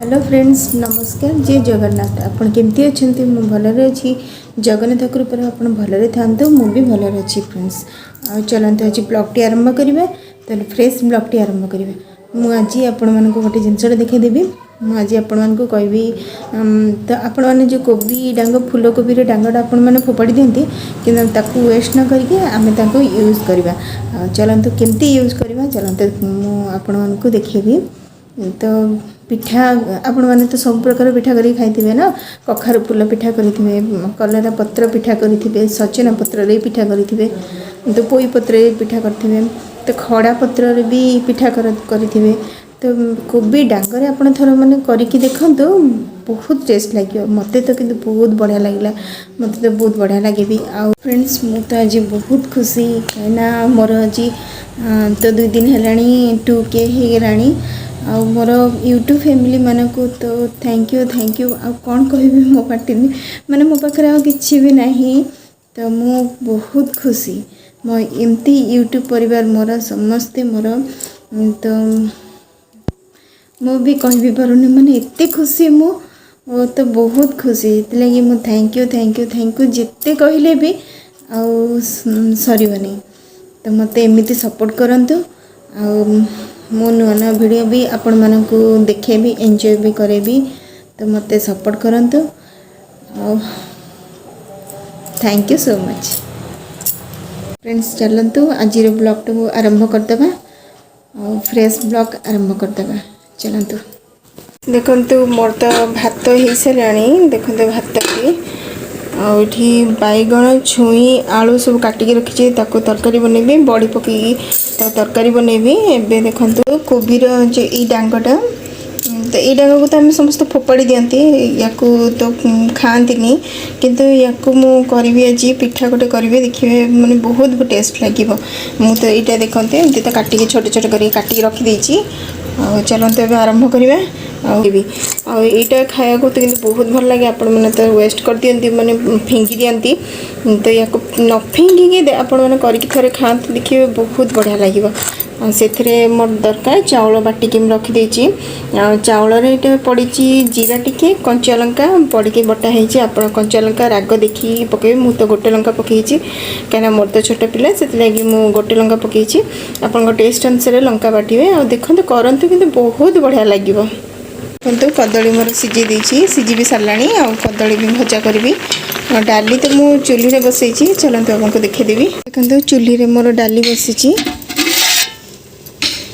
Hello friends नमस्कार जय जगन्नाथ आपण केमती अच्छे मु भलरे अच्छी जगन्नाथ कृपा आपण भलरे था मु भी भलरे अच्छी फ्रेंड्स आ चलते आज ब्लॉग टी आरंभ करिवे तो फ्रेश ब्लॉग टी आरंभ करिवे मु आज आपण मन को गोटे जिनसटा देखै देबी मु आज आपण मन को कहबी तो आपण माने जो कोबी डांग फूल कोबी रे डांगटा आपण माने फोपाड़ी दियंती कि ताकू वेस्ट न करके आमे ताको यूज करबा चलंतु केमती यूज करबा चलंतु मु आपण मन को देखैबी तो पिठा आपण मैंने तो सब प्रकार पिठा करी खाई ना कखारु फूल पिठा करेंगे कलरा पत्र पिठा करेंगे सचना पत्र रे पिठा करेंगे तो पोई पत्र रे पिठा करेंगे तो खड़ा पत्र रे भी पिठा करेंगे तो कोबी डांगरे आपण थोड़ा माने करके देखो तो बहुत टेस्ट लगे मते तो किंतु बहुत बढ़िया लगे मते तो बहुत बढ़िया लगे भी आ फ्रेंड्स मु तो आज बहुत खुशी कहीं मोर आज तो 2 दिन है 2K हो गलानी आ मोर यूट्यूब फैमिली मानक तो थैंक यू आ कौन कह मो पार्टी माने मो पाखे आ कि भी नहीं तो मु बहुत खुशी मो एमती यूट्यूब परिवार मोर समस्ते मोर तो मु भी कह भी पारुनी माने एते खुशी मु तो बहुत खुशी लगी मु थैंक यू जिते कहले भी आ सरबनी तो मत एमती सपोर्ट करंतु आ मो नुआ नुआ वीडियो भी आपण मानक देखे भी एंजॉय भी करे भी तो मत सपोर्ट करंतु thank you so much friends चलतु आज ब्लॉग को आरंभ करदे फ्रेश ब्लॉग आरंभ करदे चलतु देखंतु मोर तो भात हो सारे देखते भात की आठी बैगण छुई आलू सब काटिकी रखी तरकारी बनैबी बड़ी पकई तरकारी बनैबी एबे देखंतु कोबीर जो ई डांगटा तो ये डांग को तो आम समस्त फोपाड़ी दियंती या तो खाआंतीनी किंतु या मु करी आज पिठा गोटे करी देखिए माने बहुत टेस्ट लगे मु तो यहाँ देखते एमती तो काटिकी छोटे छोटे कर काटिकी रखीदे चलते ए आरंभ करवा आईटा खाया तो बहुत भल लगे आपण मैंने तो वेस्ट कर दियंती माने फिंगी दियंती तो या न फिंगिकी आपण मैंने करके थे खाते देखिए बहुत बढ़िया लगे से मोर दरकार चाउल बाटिकी रखीदे चाउल पड़ी जीरा टिके कंचा लंका पड़ी बटा होती आप कंचा लंका राग देखी पकड़े मु तो गोटे लंका पकई कहीं मोर तो छोट पिला से लगी मु गोटे लंका पकई आप टेस्ट अनुसार लंका बाटे आ देखते करंतु किंतु बहुत बढ़िया लगे देखो कदली मोर सीझे सीझी भी सारा आ कदली भी भजा करी डाली तो मु चूल्ही रे बसई चलते आपको देखेदेवी देखो चूल्ही रे मोर डाली बसी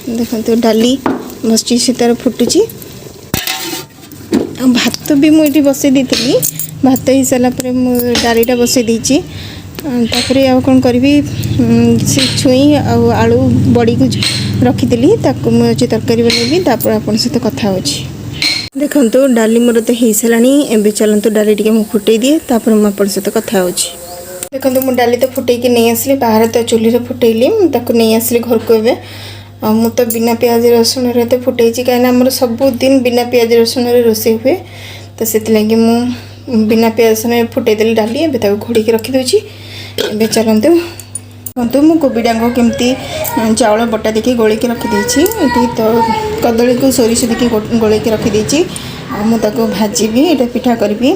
देखो डाली बस से तार फुटुची भात भी मुझे बसई दी भात हो सारापर डालीटा बसई देती कौन करी से छुई आलू बड़ी को रखीदी मुझे तरकारी बनैबी आप सहित कथा हो देखो डाली मोर तो हो सारा एवं चलते डाली टे मुझे फुटे दिए मुझे सहित कथा हो देखो मुझे डाली तो फुटेक नहीं आसली बाहर तो चूल्ही फुटेली नहीं आसली घर को ए मु तो बिना प्याज रसुण रे फुटे कहीं सबुदिन बिना प्याज रसुण रोसे हुए तो से लगी मु बिना प्याज रसुण फुटेदेली डाली ए घोड़ी रखीदे ए चलते देखो मु कोबी डांग केमती चाउल बटा देखी गोलिक रखीदे तो कदली को सोरिष देखी गोलिक रखीदे मुझे भाजी ये पिठा करी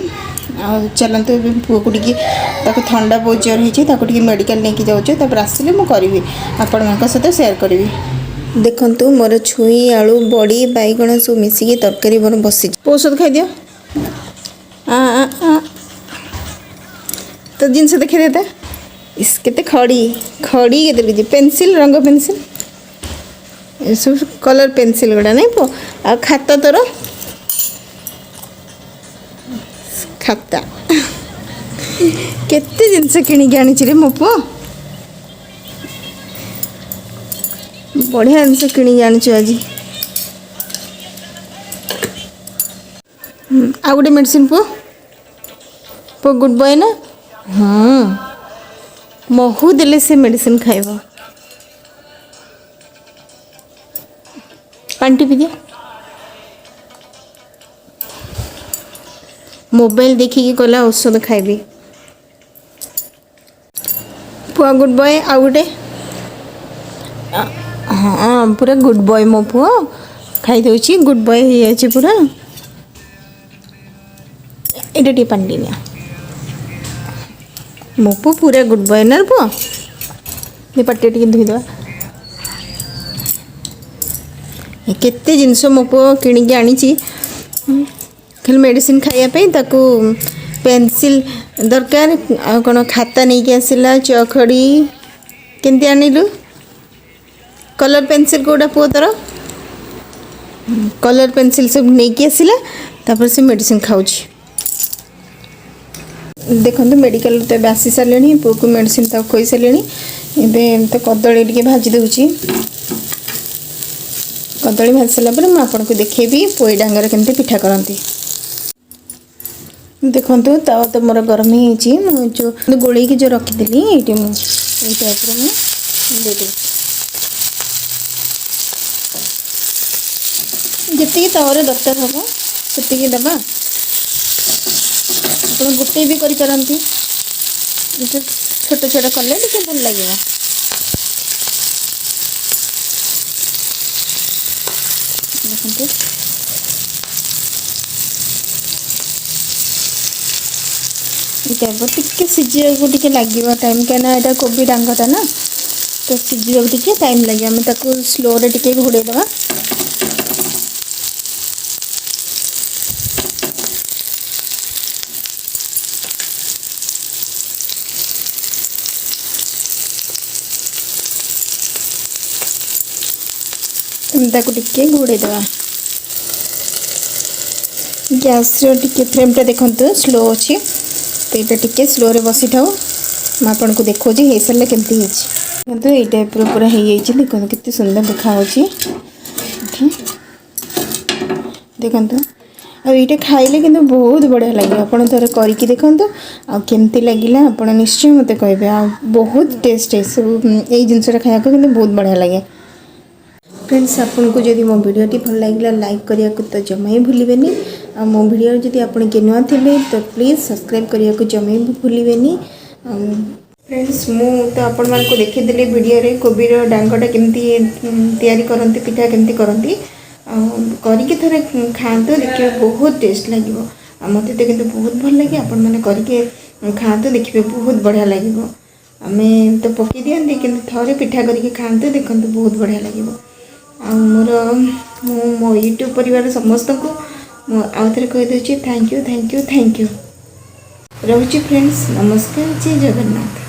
चलते पुआ को ठंडा बहुत जोर होती मेडिकल लेके जाऊँ आसिले मुझे आपण सहित सेयार करी देखु मोर छुई आलू बड़ी बैगण सब मिसिकी तरकारी मोर बसी औषध खाई दियो तो जिनस देखी देता इसके खड़ी खड़ी के पेंसिल रंग पेंसिल सब कलर पेंसिल गुड़ा नहीं पो आ खाता तोर खाता केते जिनस किणी आनी रे मो पु बढ़िया जिनस किणी आनी आज आ गोटे मेडिसिन पु गुड बॉय ना महू देले से मेडिसिन खाइब पानी पी दिया मोबाइल देखिए गला औषध खाइबी पुआ गुड बॉय आ गोटे हाँ पूरा गुड बॉय मो पुआ खाई दे गुड बॉय हो पूरा ଏଇଟା ଟିକେ ପାଣି ଟିକେ ନିଅ। ମୋ ପୁଅ ପୁରା ଗୁଡ୍ ବୟ ନା ପୁଅ। ପାଟିରେ ଟିକେ ଧୋଇଦେବା। କେତେ ଜିନିଷ ମୋ ପୁଅ କିଣିକି ଆଣିଛି ଖାଲି ମେଡ଼ିସିନ ଖାଇବା ପାଇଁ। ତାକୁ ପେନସିଲ୍ ଦରକାର, ଆଉ କ'ଣ ଖାତା ନେଇକି ଆସିଲା, ଚଖଡ଼ି। କେମିତି ଆଣିଲୁ? କଲର୍ ପେନସିଲ୍ କେଉଁଟା ପୁଅ ତୋର? କଲର୍ ପେନସିଲ୍ ସବୁ ନେଇକି ଆସିଲା, ତାପରେ ସେ ମେଡ଼ିସିନ ଖାଉଛି। ଦେଖନ୍ତୁ ମେଡ଼ିକାଲରୁ ତ ଏବେ ଆସି ସାରିଲେଣି, ପୁଅକୁ ମେଡ଼ିସିନ ତାକୁ ଖୋଇ ସାରିଲେଣି। ଏବେ ତ କଦଳୀ ଟିକେ ଭାଜି ଦେଉଛି। କଦଳୀ ଭାଜି ସାରିଲା ପରେ ମୁଁ ଆପଣଙ୍କୁ ଦେଖେଇବି ପୋଇ ଡାଙ୍ଗରେ କେମିତି ପିଠା କରନ୍ତି। ଦେଖନ୍ତୁ ତାୱା ତ ମୋର ଗରମ ହେଇଯାଇଛି। ମୁଁ ଯେଉଁ ଗୋଳେଇକି ଯେଉଁ ରଖିଥିଲି ଏଇଠି ମୁଁ ଏଇ ଟାଇପ୍ର ମୁଁ ଦେଇଦେବି। ଯେତିକି ତାୱାରେ ଦରକାର ହେବ ସେତିକି ଦେବା। ଆପଣ ଗୋଟେ ବି କରିପାରନ୍ତି, ଛୋଟ ଛୋଟ କଲେ ଟିକେ ଭଲ ଲାଗିବ। ଦେଖନ୍ତୁ ଏଇଟା ଟିକେ ସିଝିବାକୁ ଟିକେ ଲାଗିବ ଟାଇମ୍, କାହିଁକିନା ଏଇଟା କୋବି ଡାଙ୍ଗଟା ନା, ତ ସିଝିବାକୁ ଟିକେ ଟାଇମ୍ ଲାଗିବ। ଆମେ ତାକୁ ସ୍ଲୋରେ ଟିକେ ଘୋଡ଼େଇ ଦେବା। ତାକୁ ଟିକେ ଘୋଡ଼େଇ ଦେବା। ଗ୍ୟାସ୍ର ଟିକେ ଫ୍ଲେମ୍ଟା ଦେଖନ୍ତୁ ସ୍ଲୋ ଅଛି, ତ ଏଇଟା ଟିକେ ସ୍ଲୋରେ ବସିଥାଉ। ମୁଁ ଆପଣଙ୍କୁ ଦେଖାଉଛି ହେଇସାରିଲେ କେମିତି ହେଇଛି। ଦେଖନ୍ତୁ ଏଇ ଟାଇପ୍ର ପୁରା ହେଇଯାଇଛି। ଦେଖନ୍ତୁ କେତେ ସୁନ୍ଦର ଦେଖାହେଉଛି। ଦେଖନ୍ତୁ ଆଉ ଏଇଟା ଖାଇଲେ କିନ୍ତୁ ବହୁତ ବଢ଼ିଆ ଲାଗିବ। ଆପଣ ଥରେ କରିକି ଦେଖନ୍ତୁ, ଆଉ କେମିତି ଲାଗିଲା ଆପଣ ନିଶ୍ଚୟ ମୋତେ କହିବେ। ଆଉ ବହୁତ ଟେଷ୍ଟ ଏସବୁ, ଏଇ ଜିନିଷଟା ଖାଇବାକୁ କିନ୍ତୁ ବହୁତ ବଢ଼ିଆ ଲାଗେ। फ्रेंड्स, आपको जदि मो भिडियोटी भल लगे लाइक करने को तो जमा ही भूलें। आ मो भिडियो जदि आप नुआ थे तो प्लीज़ सब्सक्राइब करने को जमा भी भूलें। फ्रेंड्स, मु तो आपण मानको देखिदेली वीडियो रे कोबीर डांगटा केमती तैयारी करंती, पिठा केमती करंती। करके थोड़े खातु, देखिए बहुत टेस्ट लगे। मत तो कितु बहुत भल लगे। आपण मैंने करके खातु, देखिए बहुत बढ़िया लगे। आम तो पकई दिखती कि थे पिठा करके खातु, देखते बहुत बढ़िया लगे। मोर मो यूट्यूब परिवार समस्त को आउ थे कहीदे thank you thank you thank you. रोची फ्रेंड्स, नमस्कार, जय जगन्नाथ।